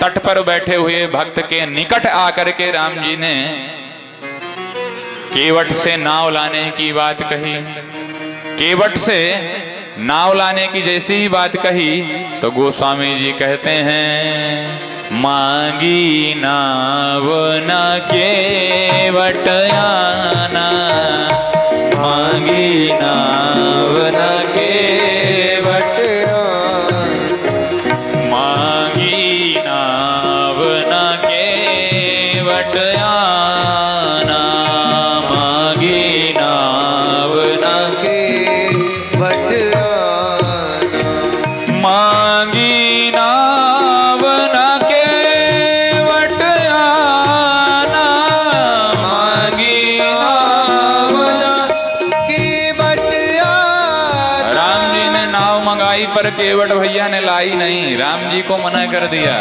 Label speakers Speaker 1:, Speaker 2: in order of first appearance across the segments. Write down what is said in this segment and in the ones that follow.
Speaker 1: तट पर बैठे हुए भक्त के निकट आकर के राम जी ने केवट से नाव लाने की बात कही। केवट से नाव लाने की जैसी ही बात कही तो गोस्वामी जी कहते हैं, मांगी नाव न केवट आना, मांगी नाव न केवट आना, मांगी नाव न केवट आना, मांगी नाव न केवट आना, मांगी नाव न केवट आना, मांगी नाव न केवट आना। राम जी ने नाव मंगाई पर केवट भैया ने लाई नहीं, राम जी को मना कर दिया।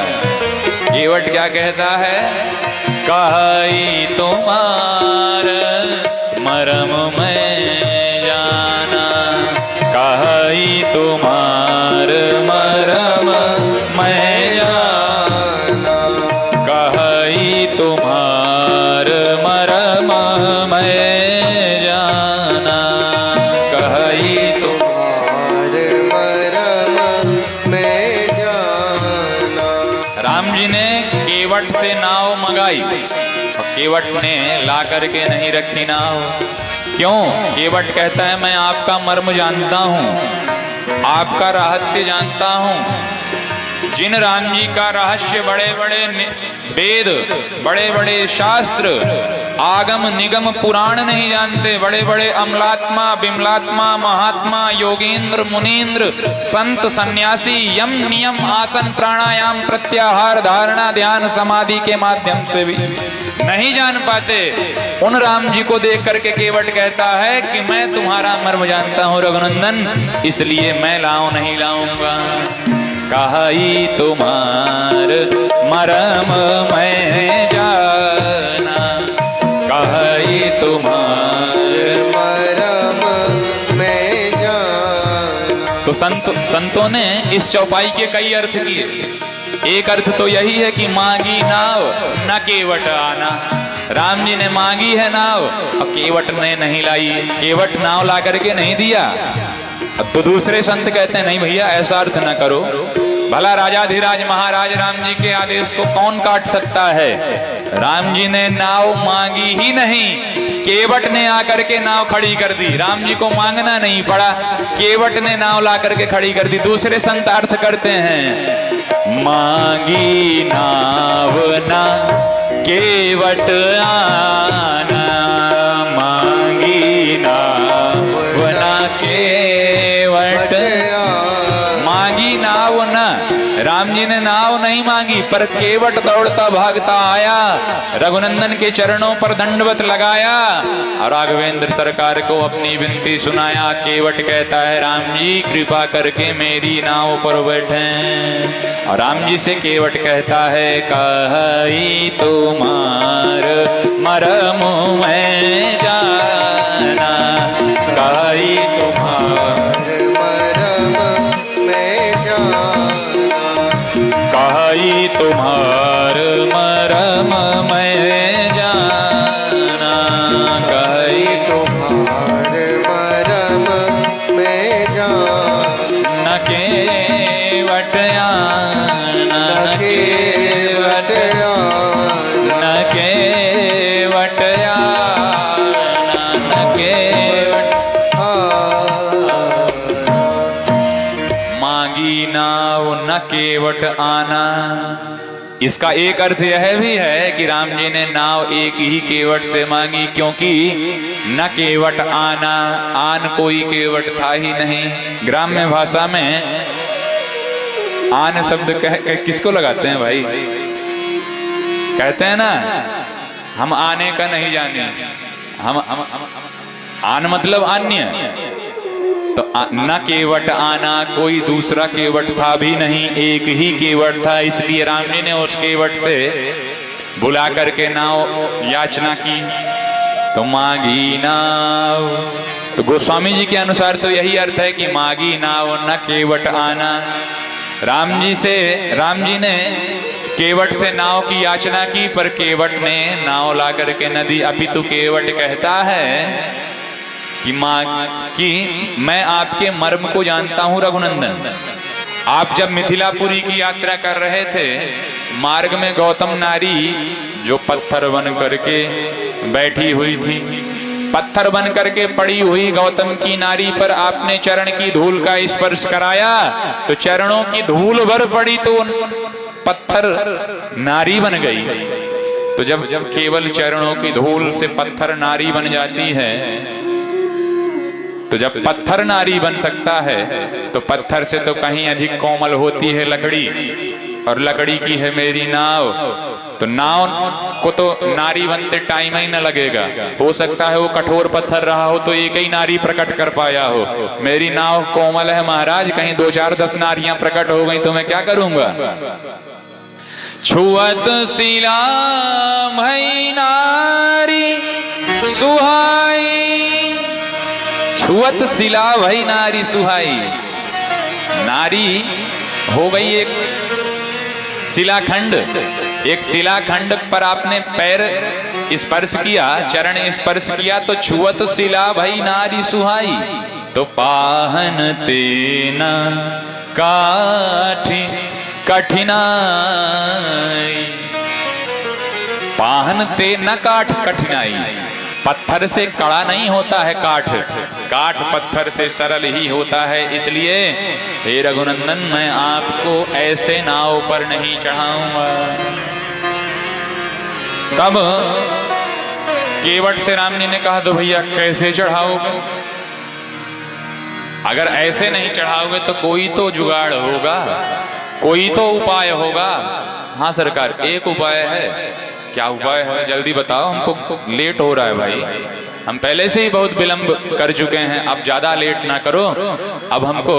Speaker 1: केवट क्या कहता है, कही तुम्हार मरम में जाना, कही तुम्हार मरम में जाना, कही तुम्हार मरम में जाना, कही तुम्हार मरम में जाना। राम जी ने केवट से नाव मंगाई और केवट ने ला करके नहीं रखी नाव। क्यों? केवट कहता है, मैं आपका मर्म जानता हूं, आपका रहस्य जानता हूं। जिन राम जी का रहस्य बड़े बड़े वेद, बड़े बड़े शास्त्र, आगम निगम पुराण नहीं जानते, बड़े बड़े अमलात्मा बिमलात्मा महात्मा योगेंद्र मुनीन्द्र संत सन्यासी यम नियम आसन प्राणायाम प्रत्याहार धारणा ध्यान समाधि के माध्यम से भी नहीं जान पाते, उन राम जी को देख करके केवट कहता है कि मैं तुम्हारा मर्म जानता हूं रघुनंदन, इसलिए मैं लाऊं नहीं लाऊंगा। कही तुम्हार मरम में जाना, कही तुम्हार मरम में जाना। तो संतों ने इस चौपाई के कई अर्थ किए। एक अर्थ तो यही है कि मांगी नाव न केवट आना, राम जी ने मांगी है नाव और केवट ने नहीं लाई, केवट नाव ला करके नहीं दिया। अब तो दूसरे संत कहते हैं, नहीं भैया ऐसा अर्थ न करो, भला राजाधिराज महाराज राम जी के आदेश को कौन काट सकता है। राम जी ने नाव मांगी ही नहीं, केवट ने आकर के नाव खड़ी कर दी। राम जी को मांगना नहीं पड़ा, केवट ने नाव ला करके खड़ी कर दी। दूसरे संत अर्थ करते हैं, मांगी नाव ना केवट आना, मांगी नाव ना केवट, मांगी नाव ना, राम जी ने नाव नहीं मांगी पर केवट दौड़ता भागता आया, रघुनंदन के चरणों पर दंडवत लगाया और राघवेंद्र सरकार को अपनी विनती सुनाया। केवट कहता है, राम जी कृपा करके मेरी नाव पर बैठें। और राम जी से केवट कहता है, कही तुम्हार मरम में जाना, कही तुम्हार मरम में जाना, कही तुम्हार मरम में जाना, कही तुम्हार मरम में जाना, न केवट आना, न केवट आना, न केवट आना, न केवट मांगी नाव न केवट आना। इसका एक अर्थ यह भी है कि राम जी ने नाव एक ही केवट से मांगी, क्योंकि न केवट आना, आन कोई केवट था ही नहीं। ग्राम्य भाषा में आन शब्द किसको लगाते हैं भाई? कहते हैं ना, हम आने का नहीं जाने, हम आन मतलब अन्य। तो न केवट आना, कोई दूसरा केवट था भी नहीं, एक ही केवट था। इसलिए राम जी ने उस केवट से बुला करके नाव याचना की, तो मांगी नाव। तो गोस्वामी जी के अनुसार तो यही अर्थ है कि मांगी नाव न केवट आना। राम जी ने केवट से नाव की याचना की, पर केवट ने नाव ला करके न दी। अपितु केवट कहता है कि मैं आपके मर्म को जानता हूं रघुनंदन। आप जब मिथिलापुरी की यात्रा कर रहे थे, मार्ग में गौतम नारी जो पत्थर बन करके बैठी हुई थी, पत्थर बन करके पड़ी हुई गौतम की नारी पर आपने चरण की धूल का स्पर्श कराया, तो चरणों की धूल भर पड़ी तो पत्थर नारी बन गई। तो जब केवल चरणों की धूल से पत्थर नारी बन जाती है, तो जब पत्थर नारी बन सकता है तो पत्थर से तो कहीं अधिक कोमल होती है लकड़ी, और लकड़ी की है मेरी नाव। तो नाव को तो नारी बनते टाइम ही न लगेगा, हो सकता है वो कठोर पत्थर रहा हो तो एक ही नारी प्रकट कर पाया हो। मेरी नाव कोमल है महाराज, कहीं 2 4 10 नारियां प्रकट हो गई तो मैं क्या करूंगा। छुअत शिला भई नारी सुहाई, छुअत शिला भई नारी सुहाई। नारी हो गई एक शिलाखंड, एक शिलाखंड पर आपने पैर स्पर्श किया, चरण स्पर्श किया, तो छुअत शिला भई नारी सुहाई। तो पाहन तेना काठी कठिनाई, पाहन ते न काठ कठिनाई। पत्थर से कड़ा नहीं होता है काठ, काठ पत्थर से सरल ही होता है। इसलिए हे रघुनंदन, मैं आपको ऐसे नाव पर नहीं चढ़ाऊंगा। तब केवट से राम जी ने कहा, तो भैया कैसे चढ़ाओगे? अगर ऐसे नहीं चढ़ाओगे तो कोई तो जुगाड़ होगा, कोई तो उपाय होगा। हाँ सरकार, एक उपाय है। क्या उपाय है? जल्दी बताओ, हमको लेट हो रहा है भाई, हम पहले से ही बहुत विलंब कर चुके हैं, अब ज्यादा लेट ना करो, अब हमको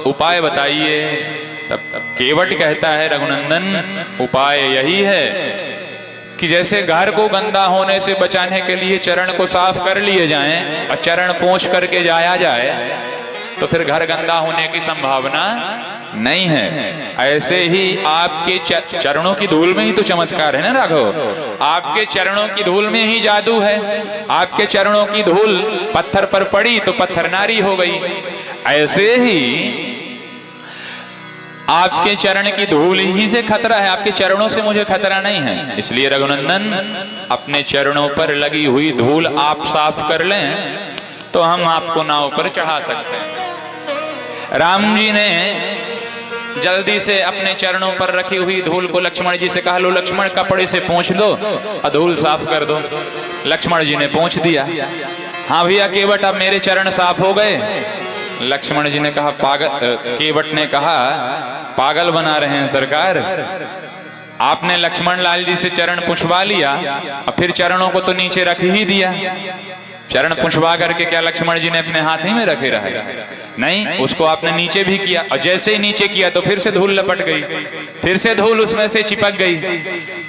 Speaker 1: उपाय बताइए। तब केवट कहता है, रघुनंदन उपाय यही है कि जैसे घर को गंदा होने से बचाने के लिए चरण को साफ कर लिए जाएं और चरण पोंछ करके जाया जाए, तो फिर घर गंदा होने की संभावना नहीं है। ऐसे ही आपके चरणों की धूल में ही तो चमत्कार है ना राघव, आपके चरणों की धूल में ही जादू है। आपके चरणों की धूल पत्थर पर पड़ी तो पत्थर नारी हो गई। ऐसे ही आपके चरण की धूल ही से खतरा है, आपके चरणों से मुझे खतरा नहीं है। इसलिए रघुनंदन, अपने चरणों पर लगी हुई धूल आप साफ कर लें तो हम आपको नाव पर चढ़ा सकते हैं। राम जी ने जल्दी से अपने चरणों पर रखी हुई धूल को लक्ष्मण जी से कहा, लो लक्ष्मण, कपड़े से पोंछ दो और धूल साफ कर दो। लक्ष्मण जी ने पोंछ दिया। हाँ भैया केवट, अब मेरे चरण साफ हो गए। लक्ष्मण जी ने कहा, केवट ने कहा, पागल बना रहे हैं सरकार, आपने लक्ष्मण लाल जी से चरण पुछवा लिया और फिर चरणों को तो नीचे रख ही दिया। चरण पुछवा करके क्या लक्ष्मण जी ने अपने हाथ ही में रखे रहा? नहीं, उसको आपने नीचे भी किया, और जैसे ही नीचे किया तो फिर से धूल लपट गई, फिर से धूल उसमें से चिपक गई।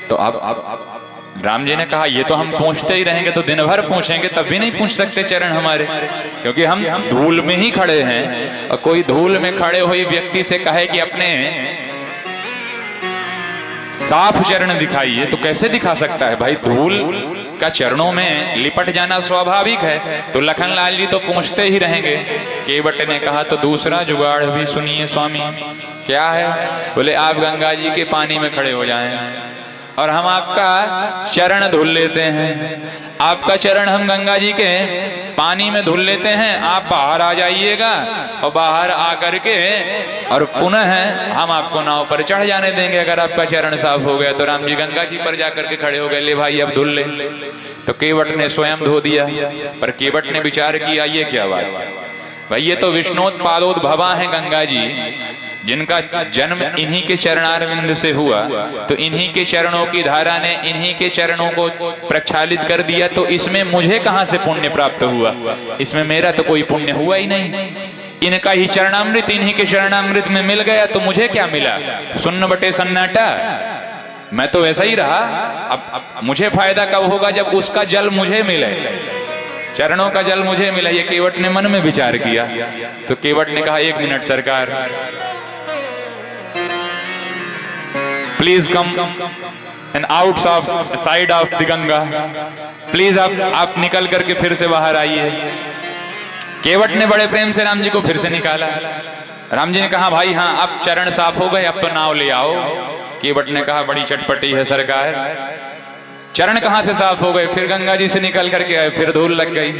Speaker 1: तो अब राम जी ने कहा, ये तो हम पूछते ही रहेंगे, तो दिन भर पूछेंगे तब भी नहीं पूछ सकते चरण हमारे, क्योंकि हम धूल में ही खड़े हैं। और कोई धूल में खड़े हुए व्यक्ति से कहे कि अपने साफ चरण दिखाइए, तो कैसे दिखा सकता है भाई? धूल का चरणों में लिपट जाना स्वाभाविक है। तो लखन लाल जी तो पूछते ही रहेंगे। केवट ने कहा, तो दूसरा जुगाड़ भी सुनिए स्वामी। क्या है? बोले, आप गंगा जी के पानी में खड़े हो जाएं और हम आपका चरण धुल लेते हैं। आपका चरण हम गंगा जी के पानी में धुल लेते हैं, आप बाहर आ जाइएगा और बाहर आकर के और पुनः हम आपको नाव पर चढ़ जाने देंगे। अगर आपका चरण साफ हो गया तो राम जी गंगा जी पर जाकर के खड़े हो गए, ले भाई अब धुल ले। तो केवट ने स्वयं धो दिया। पर केवट ने विचार किया, ये क्या बात भाई, ये तो विष्णोत्पादोद्भवा है गंगा जी, जिनका जन्म इन्हीं के चरणारविंद से हुआ, तो इन्हीं के चरणों की धारा ने इन्हीं के चरणों को प्रक्षालित कर दिया, तो इसमें मुझे कहां से पुण्य प्राप्त हुआ? इसमें मेरा तो कोई पुण्य हुआ ही नहीं। इनका ही चरणामृत इन्हीं के चरणामृत में मिल गया, तो मुझे क्या मिला? सुन्न बटे सन्नाटा, मैं तो वैसा ही रहा। अब मुझे फायदा कब होगा? जब उसका जल मुझे मिले, चरणों का जल मुझे मिला। ये केवट ने मन में विचार किया। तो केवट ने कहा, 1 मिनट सरकार,
Speaker 2: please come and out of side of the Ganga, please आप निकल करके फिर से बाहर आइए। केवट ने बड़े प्रेम से राम जी को फिर से निकाला। राम जी ने कहा भाई हाँ अब चरण साफ हो गए, अब तो नाव ले आओ। केवट ने कहा बड़ी चटपटी है सरकार, चरण कहां से साफ हो गए, फिर गंगा जी से निकल करके आए, फिर धूल लग गई।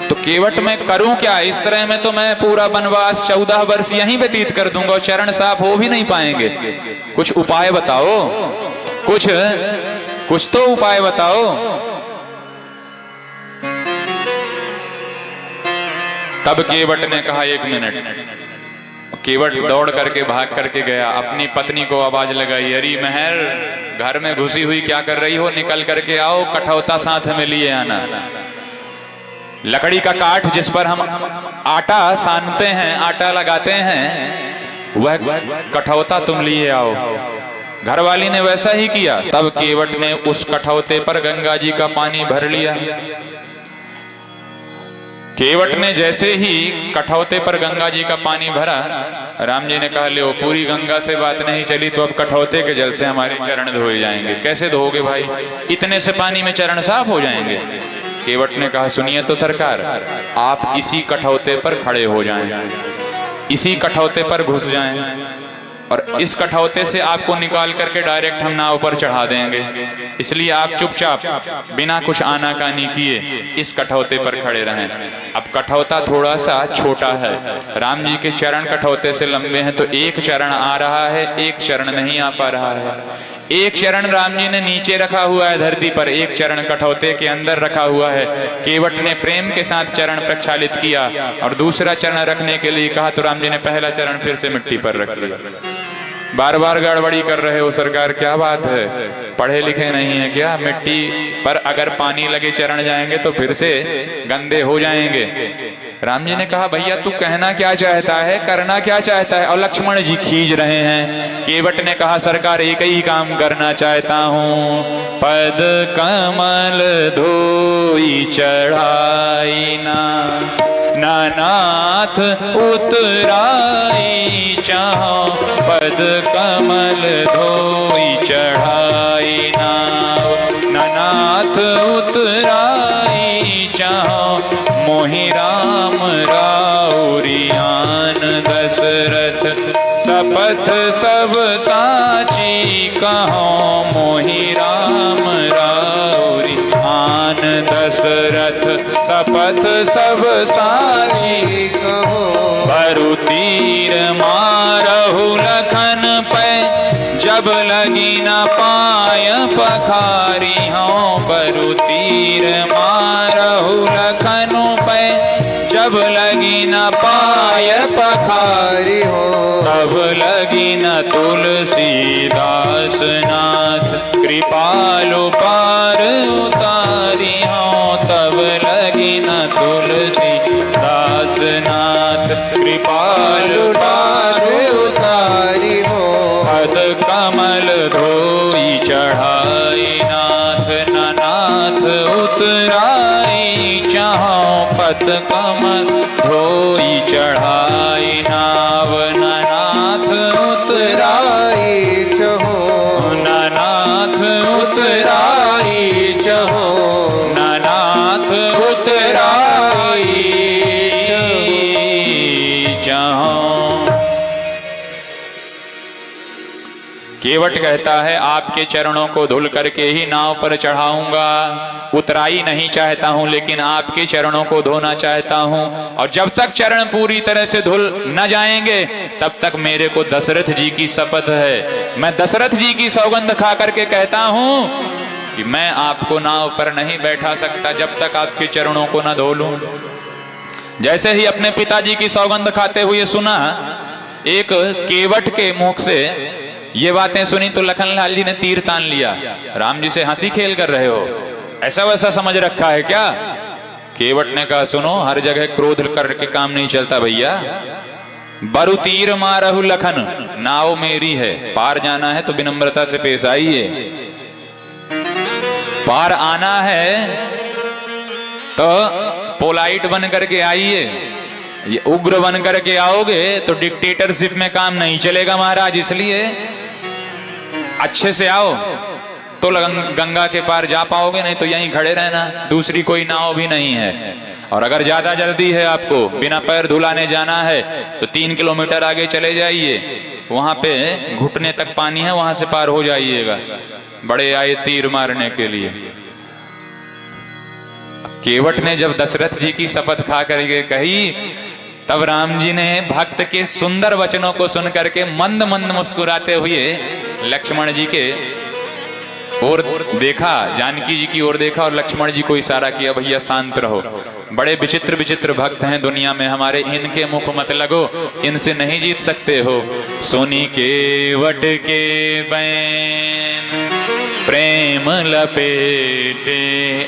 Speaker 2: तो केवट मैं करूं क्या, इस तरह में तो मैं पूरा वनवास 14 वर्ष यहीं व्यतीत कर दूंगा और चरण साफ हो भी नहीं पाएंगे। कुछ उपाय बताओ, कुछ तो उपाय बताओ। तब केवट ने कहा 1 मिनट। केवट दौड़ करके भाग करके गया, अपनी पत्नी को आवाज लगाई, अरे महर घर में घुसी हुई क्या कर रही हो, निकल करके आओ, कठौता साथ में लिए आना। लकड़ी का काठ जिस पर हम आटा सानते हैं, आटा लगाते हैं, वह कठौता तुम लिए आओ। घरवाली ने वैसा ही किया। तब केवट ने उस कठौते पर गंगा जी का पानी भर लिया। केवट ने जैसे ही कठौते पर गंगा जी का पानी भरा, राम जी ने कहा ले पूरी गंगा से बात नहीं चली तो अब कठौते के जल से हमारे चरण धोए जाएंगे। कैसे धोगे भाई, इतने से पानी में चरण साफ हो जाएंगे। केवट ने कहा सुनिए तो सरकार, आप इसी कठौते पर खड़े हो जाएं, इसी कठौते पर घुस जाएं और इस कठौते से आपको निकाल करके डायरेक्ट हम नाव पर चढ़ा देंगे। इसलिए आप चुपचाप बिना कुछ आनाकानी किए इस कठौते पर खड़े रहें। अब कठौता थोड़ा सा छोटा है, राम जी के चरण कठौते से लंबे हैं, तो एक चरण आ रहा है, एक चरण नहीं आ पा रहा है। एक चरण राम जी ने नीचे रखा हुआ है धरती पर, एक चरण कठौते के अंदर रखा हुआ है। केवट ने प्रेम के साथ चरण प्रक्षालित किया और दूसरा चरण रखने के लिए कहा तो राम जी ने पहला चरण फिर से मिट्टी पर रख लिया। बार बार गड़बड़ी कर रहे हो सरकार, क्या बात है, पढ़े लिखे नहीं है क्या? मिट्टी पर अगर पानी लगे चरण जाएंगे तो फिर से गंदे हो जाएंगे। राम जी ने कहा भैया तू कहना क्या चाहता है, करना क्या चाहता है? और लक्ष्मण जी खींच रहे हैं। केवट ने कहा सरकार एक ही काम करना चाहता हूँ, पद कमल धोई चढ़ाई ना नाथ उतराई चाहो, पद कमल धोई चढ़ाई नाथ उतराई चाहो, मोहि राम राउरियान दशरथ शपथ सब साची कहो, मोहि राम राउरियान दशरथ शपथ सब साची कहो, भरु तीर मारहु लखन पे जब लगी न पाय पखारी हों, भरु तीर मारहु लखन पे जब लगी न पाय पखारी हो, तब लगी न तुलसीदास नाथ कृपालु पार उतारी हो, तब लगी न तुलसीदास नाथ कृपालु पार उतारी हो, पद कमल धोई चढ़ाई नाथ उतराई चाहो, पद कमल धोई चढ़ाई नाथ उतराई चाहो, नाथ उतराई चाहो, नाथ उतराई चाहो। केवट कहता है आपके चरणों को धुल करके ही नाव पर चढ़ाऊंगा, उतराई नहीं चाहता हूं लेकिन आपके चरणों को धोना चाहता हूं, और जब तक चरण पूरी तरह से धुल न जाएंगे तब तक मेरे को दशरथ जी की शपथ है, मैं दशरथ जी की सौगंध खा करके कहता हूं कि मैं आपको नाव पर नहीं बैठा सकता जब तक आपके चरणों को न धो लूं। जैसे ही अपने पिताजी की सौगंध खाते हुए सुना, एक केवट के मुख से ये बातें सुनी तो लखनलाल जी ने तीर तान लिया। राम जी से हंसी खेल कर रहे हो, ऐसा वैसा समझ रखा है क्या? केवट ने कहा सुनो, हर जगह क्रोध करके काम नहीं चलता भैया। बरु तीर मारहु लखन, नाव मेरी है, पार जाना है तो विनम्रता से पेश आइए, पार आना है तो पोलाइट बन करके आइए, ये उग्र बन करके आओगे तो डिक्टेटरशिप में काम नहीं चलेगा महाराज। इसलिए अच्छे से आओ तो गंगा के पार जा पाओगे, नहीं तो यहीं खड़े रहना, दूसरी कोई नाव भी नहीं है। और अगर ज्यादा जल्दी है आपको बिना पैर धुलाने जाना है तो 3 किलोमीटर आगे चले जाइए, वहां पे घुटने तक पानी है, वहां से पार हो जाइएगा। बड़े आए तीर मारने के लिए। केवट ने जब दशरथ जी की शपथ खा करके कही, तब राम जी ने भक्त के सुंदर वचनों को सुन करके मंद मंद मुस्कुराते हुए लक्ष्मण जी के और देखा, जानकी जी की ओर देखा और लक्ष्मण जी को इशारा किया, भैया शांत रहो, बड़े विचित्र विचित्र भक्त हैं दुनिया में हमारे, इनके मुख मत लगो, इनसे नहीं जीत सकते हो। सोनी केवट के बैन प्रेम लपेटे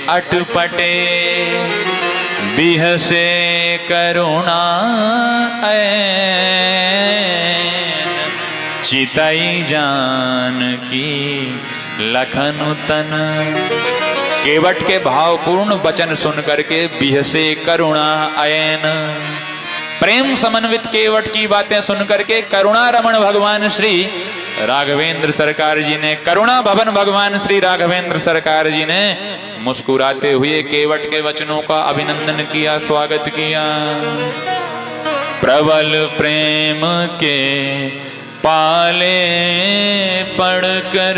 Speaker 2: अटपटे, बिहसे करुणा ऐन, चितई जानकी लखन तन। केवट के भावपूर्ण वचन सुन करके बिहसे करुणा ऐन, प्रेम समन्वित केवट की बातें सुन करके करुणा रमण भगवान श्री राघवेंद्र सरकार जी ने, करुणा भवन भगवान श्री राघवेंद्र सरकार जी ने मुस्कुराते हुए केवट के वचनों का अभिनंदन किया, स्वागत किया। प्रबल प्रेम के पाले पढ़कर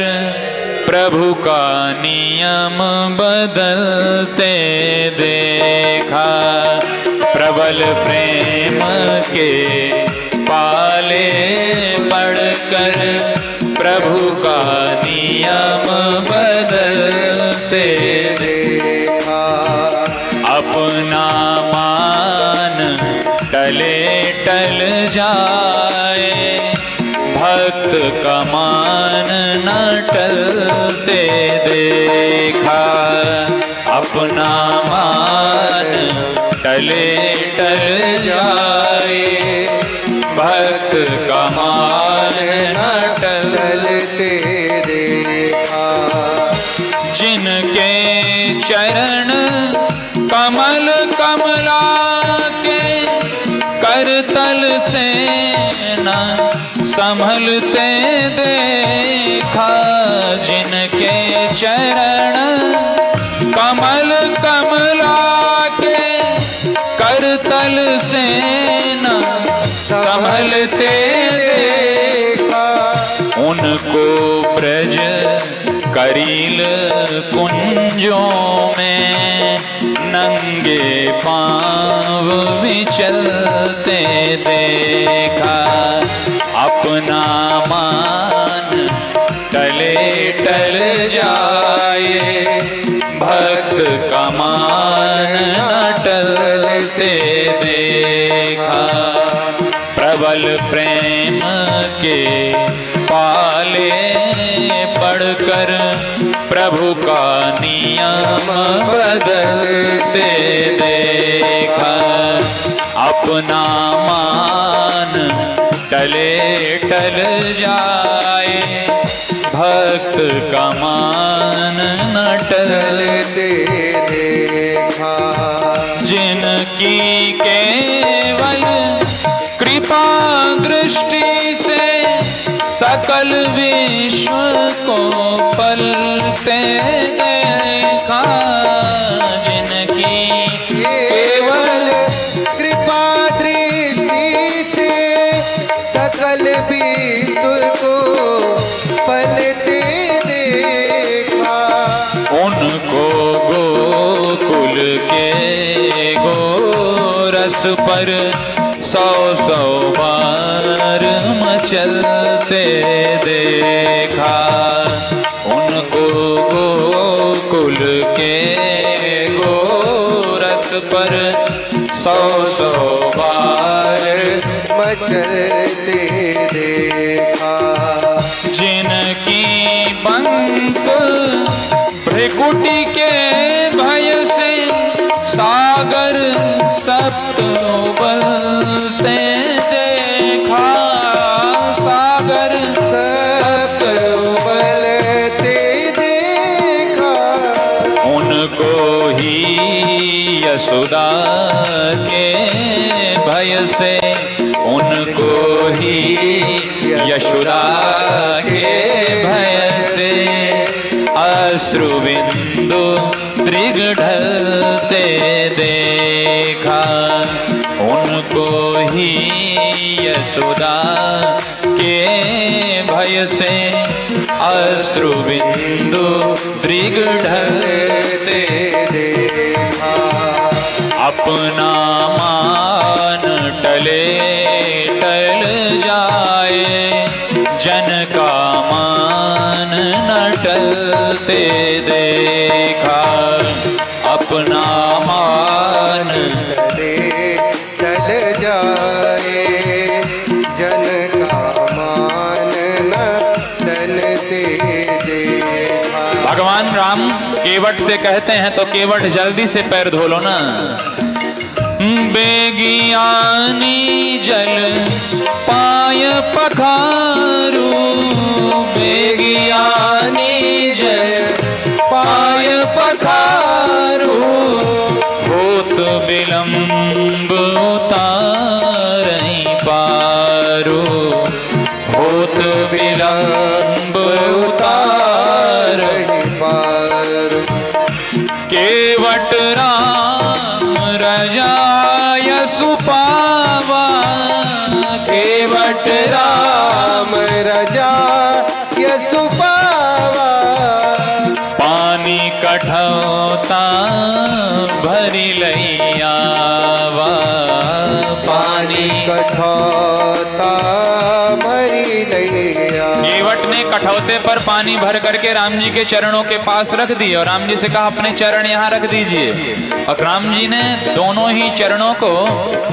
Speaker 2: प्रभु का नियम बदलते देखा, प्रबल प्रेम के पाले पढ़कर प्रभु का नियम बदलते देखा, अपना मान टले टल जाए, भक्त का मान न टलते देखा, अपना मान टले टल जाए, भक्त का मान न टलते देखा। जिनके चरण कमल कमला के करतल से न संभलते देखा, जिनके चरण कमल कमला के करतल से न संभलते देखा, उनको ब्रज करील कुंजों में नंगे पांव विचलते देखा, अपना मान टले टल जाए, भक्त का मान न टलते देखा, प्रबल प्रेम के पाले पढ़कर प्रभु का नियम बदलते देखा, अपना मान टले टल जाए, भक्त का मान न टलते देखा। जिनकी केवल कृपा दृष्टि से सकल विश्व को पलते देखा, जिनकी केवल
Speaker 1: कृपा दृष्टि से सकल विश्व को पलते देखा,
Speaker 2: उनको गोकुल के गोरस पर 100 बार मचलते देखा, उनको गोकुल के गोरस पर 100 बार
Speaker 1: मचलते देखा।
Speaker 2: जिनकी पंख भृकुटी के भय से सागर सप्त उबलते देखा, सागर
Speaker 1: सप्त उबलते देखा,
Speaker 2: उनको ही यशोदा के भय से, उनको ही यशोदा के भय अश्रुबिंदु दृग ढलते देखा, उनको ही यशोदा के भय से अश्रुबिंदु दृग ढलते देखा। अपना मान टले टल जाए, जन का मान न टलते देखा। अपना मान
Speaker 1: टले टल जाए, जन का मान न टलते देखा।
Speaker 2: भगवान राम केवट से कहते हैं तो केवट जल्दी से पैर धो लो ना। बेगियानी जल पाय पखारू, बेगियानी जल पाय पखारू, होत विलंब उतारहि पारू, होत विलंब उतारहि पारू। केवट राम रजाय सुपावा, केवट राम रजाय सुपावा। पानी कठौता भरी लैयावा, पानी कठौता भरी लैया। केवट ने कठौते पर पानी भर करके राम जी के चरणों के पास रख दी और राम जी से कहा अपने चरण यहाँ रख दीजिए। और राम जी ने दोनों ही चरणों को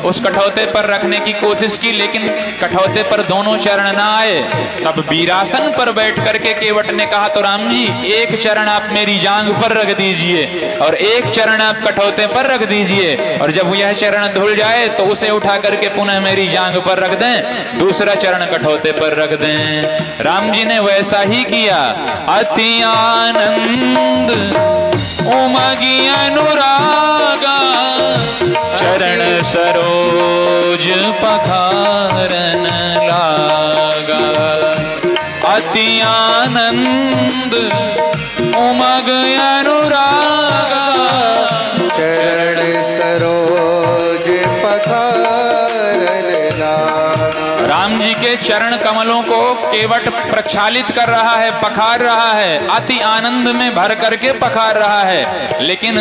Speaker 2: उस कठौते पर रखने की कोशिश की, लेकिन कठौते पर दोनों चरण ना आए। तब वीरासन पर बैठ करके केवट ने कहा तो राम जी एक चरण आप मेरी जांघ पर रख दीजिए और एक चरण आप कठौते पर रख दीजिए, और जब यह चरण धुल जाए तो उसे उठा करके पुनः मेरी जांघ पर रख दें, दूसरा चरण कठौते पर रख दें। राम जी ने वैसा ही किया। अति आनंद उमगी अनुरागा, चरण सरोज पखारन लागा। अति आनंद उमग अनुरागा,
Speaker 1: चरण सरोज पखारन लागा।
Speaker 2: राम जी के चरण कमलों को केवट प्रक्षालित कर रहा है, पखार रहा है, अति आनंद में भर करके पखार रहा है। लेकिन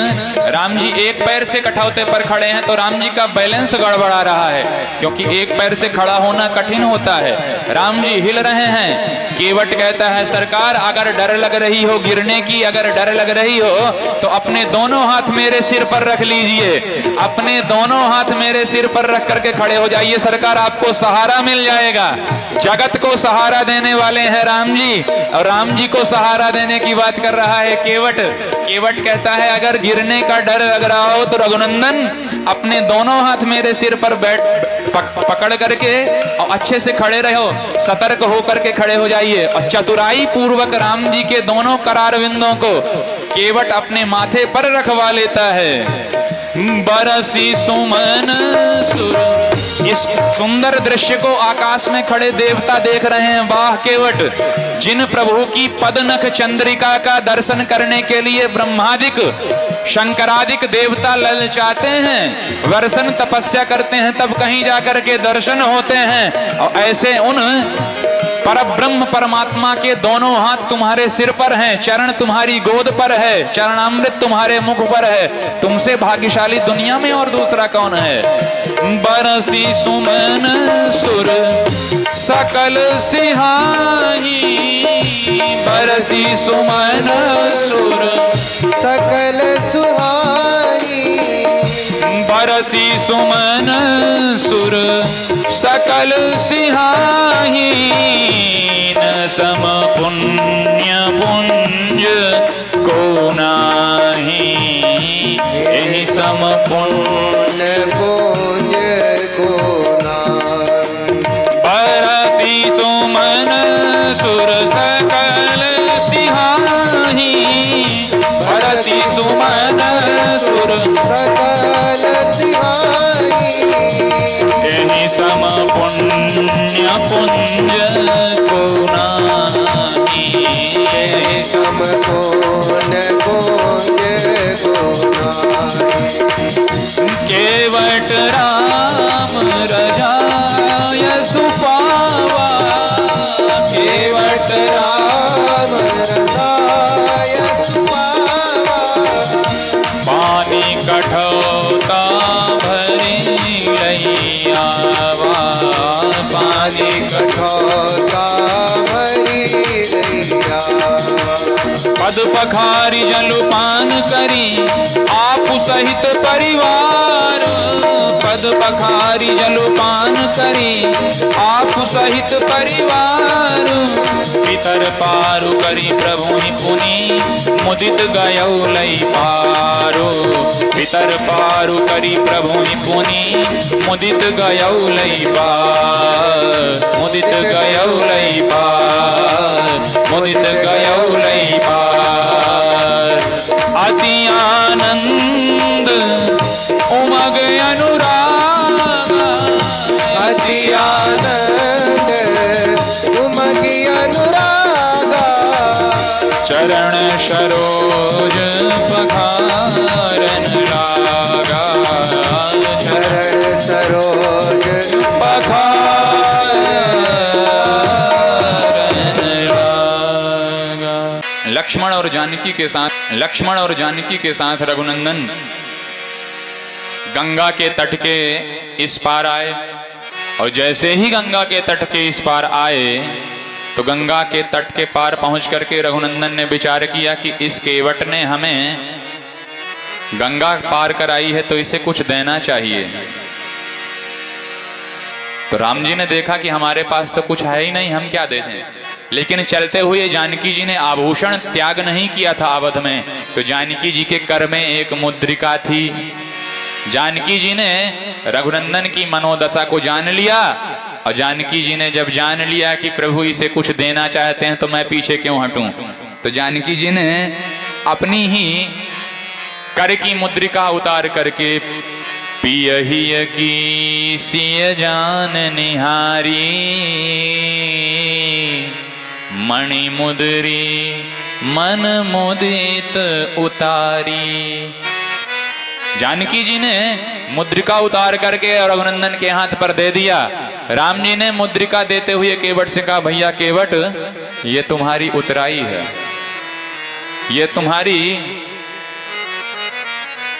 Speaker 2: राम जी एक पैर से कठौते पर खड़े हैं तो राम जी का बैलेंस गड़बड़ा रहा है, क्योंकि एक पैर से खड़ा होना कठिन होता है। राम जी हिल रहे हैं। केवट कहता है सरकार अगर डर लग रही हो गिरने की, अगर डर लग रही हो तो अपने दोनों हाथ मेरे सिर पर रख लीजिए, अपने दोनों हाथ मेरे सिर पर रख करके खड़े हो जाइए, सरकार आपको सहारा मिल जाएगा। जगत को सहारा देने वाले हैं राम जी, और राम जी को सहारा देने की बात कर रहा है केवट। केवट कहता है अगर गिरने का डर लग रहा हो तो रघुनंदन अपने दोनों हाथ मेरे सिर पर पकड़ करके और अच्छे से खड़े रहो, सतर्क होकर के खड़े हो जाइए। और चतुराई पूर्वक राम जी के दोनों करार बिंदों को केवट अपने माथे पर रखवा लेता है। बरसी सुमन सुर, इस सुंदर दृश्य को आकाश में खड़े देवता देख रहे हैं। वाह केवट, जिन प्रभु की पदनख चंद्रिका का दर्शन करने के लिए ब्रह्मादिक शंकरादिक देवता ललचाते हैं, वर्षन तपस्या करते हैं, तब कहीं जाकर के दर्शन होते हैं। और ऐसे उन परब्रह्म परमात्मा के दोनों हाथ तुम्हारे सिर पर हैं, चरण तुम्हारी गोद पर है, चरणामृत तुम्हारे मुख पर है। तुमसे भाग्यशाली दुनिया में और दूसरा कौन है। बरसी सुमन सुर सकल सिहाही, बरसी सुमन सुर
Speaker 1: सकल सुहाई।
Speaker 2: बरसी सुमन सुर सकल सिहाही, न सम पुण्य पुंज को नाही, यही सम पुण्य
Speaker 1: पुण्य को नाही।
Speaker 2: बरसी सुमन सुर सकल सिहाही, बरसी सुमन सुर
Speaker 1: सकल सिहाई।
Speaker 2: यही सम पुण्य पुंज को नाही,
Speaker 1: सम कोन कोज गोनाई।
Speaker 2: केवट राम रजाय सुपावा,
Speaker 1: केवट राम रजाय सुपावा।
Speaker 2: पानी कठौता भरी लैयावा,
Speaker 1: पानी कठौता भरी लैयावा।
Speaker 2: पद पखारी जलपान करी आप सहित परिवार, पद पखारी जलपान करी आप सहित परिवार। पितर पारु करी प्रभु पुनि मुदित गयौ लई पारो, पितर पारु करी प्रभु पुनि मुदित गयौ लई पार, मुदित गयौ लई पार, मुदित गयौ लई पार। अति आनंद उमग अनुराग,
Speaker 1: अति आनंद उमग अनुरागा।
Speaker 2: चरण सरोज पखारन लागा,
Speaker 1: चरण सरोज
Speaker 2: पखारन लागा। लक्ष्मण और जानकी के साथ रघुनंदन गंगा के तट के इस पार आए, और जैसे ही गंगा के तट के इस पार आए तो गंगा के तट के पार पहुंच करके रघुनंदन ने विचार किया कि इस केवट ने हमें गंगा पार कराई है तो इसे कुछ देना चाहिए। तो राम जी ने देखा कि हमारे पास तो कुछ है ही नहीं, हम क्या दे दें। लेकिन चलते हुए जानकी जी ने आभूषण त्याग नहीं किया था अवध में, तो जानकी जी के कर में एक मुद्रिका थी। जानकी जी ने रघुनंदन की मनोदशा को जान लिया, और जानकी जी ने जब जान लिया कि प्रभु इसे कुछ देना चाहते हैं तो मैं पीछे क्यों हटूं, तो जानकी जी ने अपनी ही कर की मुद्रिका उतार करके पियहिय की सिय जान निहारी, मणि मुदरी मन मुदित उतारी। जानकी जी ने मुद्रिका उतार करके रघुनंदन के हाथ पर दे दिया। राम जी ने मुद्रिका देते हुए केवट से कहा, भैया केवट, ये तुम्हारी उतराई है, ये तुम्हारी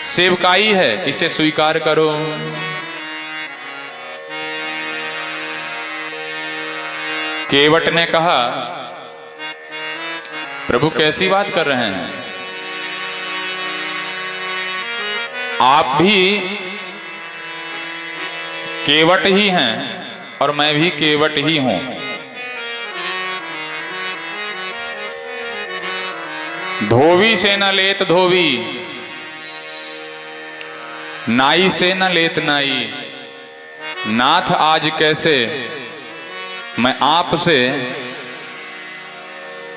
Speaker 2: सेवकाई है, इसे स्वीकार करो। केवट ने कहा, प्रभु कैसी बात कर रहे हैं, आप भी केवट ही हैं और मैं भी केवट ही हूं। धोबी से न लेत धोबी, नाई से न लेत नाई, नाथ आज कैसे मैं आपसे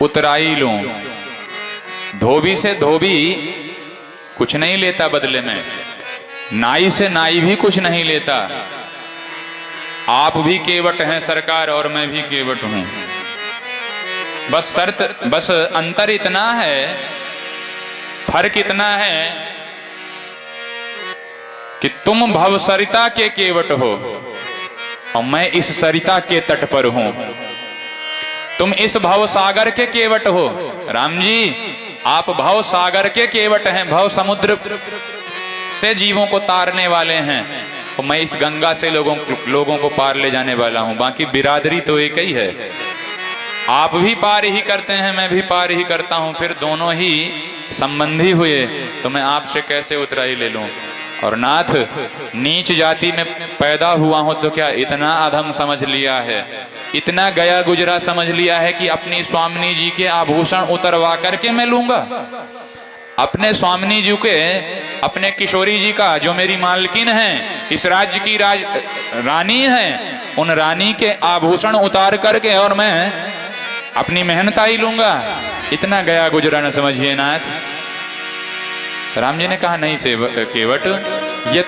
Speaker 2: उतराई लूं। धोबी से धोबी कुछ नहीं लेता बदले में, नाई से नाई भी कुछ नहीं लेता। आप भी केवट हैं सरकार और मैं भी केवट हूं। बस अंतर इतना है, फर्क इतना है कि तुम भवसरिता के केवट हो और मैं इस सरिता के तट पर हूं। तुम इस भव सागर के केवट हो, राम जी आप भव सागर के केवट हैं, भव समुद्र से जीवों को तारने वाले हैं, और मैं इस गंगा से लोगों को पार ले जाने वाला हूं। बाकी बिरादरी तो एक ही है, आप भी पार ही करते हैं, मैं भी पार ही करता हूं, फिर दोनों ही संबंधी हुए, तो मैं आपसे कैसे उतराई ले लूं। और नाथ, नीच जाति में पैदा हुआ हूं तो क्या इतना अधम समझ लिया है, इतना गया गुजरा समझ लिया है कि अपनी स्वामिनी जी के आभूषण उतरवा करके मैं लूंगा। अपने स्वामिनी जी के, अपने किशोरी जी का, जो मेरी मालकिन है, इस राज्य की रानी है, उन रानी के आभूषण उतार करके और मैं अपनी मेहनताई लूंगा। इतना गया गुजरा न समझिए नाथ। राम जी ने कहा, नहीं केवट, ये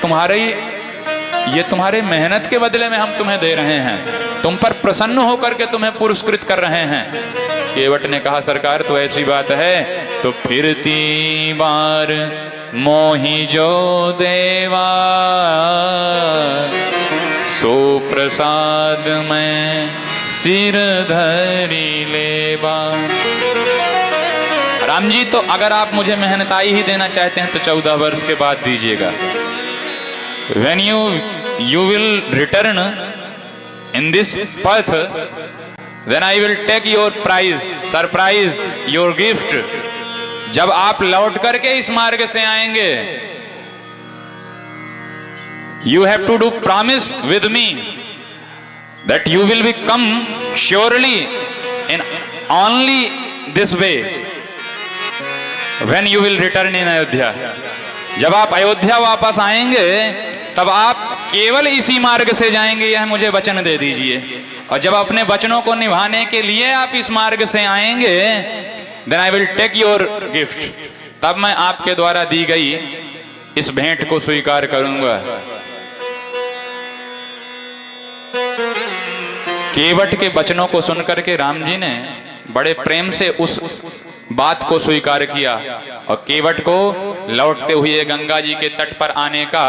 Speaker 2: तुम्हारे मेहनत के बदले में हम तुम्हें दे रहे हैं, तुम पर प्रसन्न होकर के तुम्हें पुरस्कृत कर रहे हैं। केवट ने कहा सरकार तो ऐसी बात है तो फिरती बार मोहि जो देवा सो प्रसाद में सिर धरी लेवा। राम जी तो अगर आप मुझे मेहनताई ही देना चाहते हैं तो 14 वर्ष के बाद दीजिएगा। When you will return in this path, then I will take your prize, surprise, your gift. जब आप लौट करके इस मार्ग से आएंगे, you have to do promise with me that you will be come surely in only this way when you will return in Ayodhya. जब आप अयोध्या वापस आएंगे तब आप केवल इसी मार्ग से जाएंगे, यह मुझे वचन दे दीजिए। और जब अपने वचनों को निभाने के लिए आप इस मार्ग से आएंगे, then I will take your gift, तब मैं आपके द्वारा दी गई इस भेंट को स्वीकार करूंगा। केवट के वचनों को सुनकर के राम जी ने बड़े प्रेम से उस बात को स्वीकार किया और केवट को लौटते हुए गंगा जी के तट पर आने का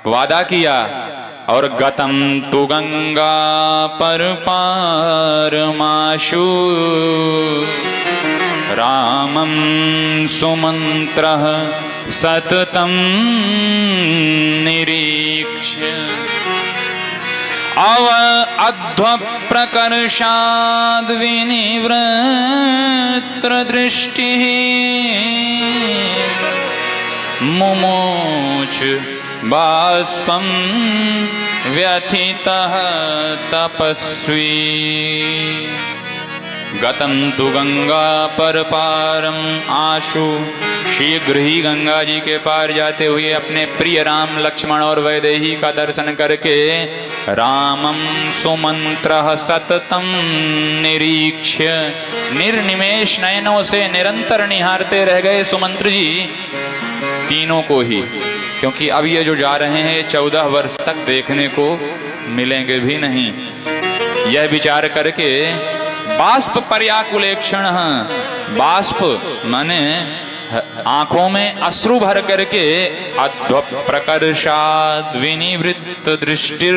Speaker 2: वादा किया। और गतम तु गंगा पर पारमाशु रामं सुमंत्रः सततं निरीक्ष्य अव अध्व प्रकर्षाद् विनिवृत्र दृष्टिः मुमोच बाष्पं व्यथितः तपस्वी। गतम तु गंगा पर पारम आशु, शीघ्र ही गंगा जी के पार जाते हुए अपने प्रिय राम लक्ष्मण और वैदेही का दर्शन करके रामं सुमंत्रः सततं निरीक्ष्य, निर्निमेष नयनों से निरंतर निहारते रह गए सुमंत्र जी तीनों को ही, क्योंकि अब ये जो जा रहे हैं 14 वर्ष तक देखने को मिलेंगे भी नहीं। यह विचार करके बाष्प पर्याकुलेक्षण, बाष्प माने आंखों में अश्रु भर करके अध्व प्रकर्षाद् विनिवृत्त दृष्टिर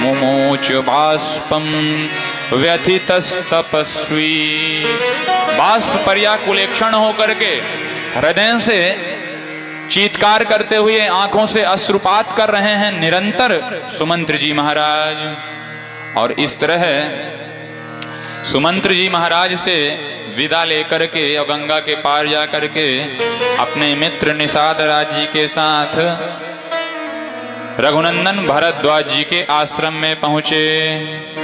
Speaker 2: मुमोच बाष्पम व्यथितस्तपस्वी। बाष्प पर्याकुलेक्षण होकर के हृदय से चीत्कार करते हुए आंखों से अश्रुपात कर रहे हैं निरंतर सुमंत्र जी महाराज। और इस तरह सुमंत्र जी महाराज से विदा लेकर के और गंगा के पार जा करके अपने मित्र निषाद राज जी के साथ रघुनंदन भरद्वाज जी के आश्रम में पहुंचे।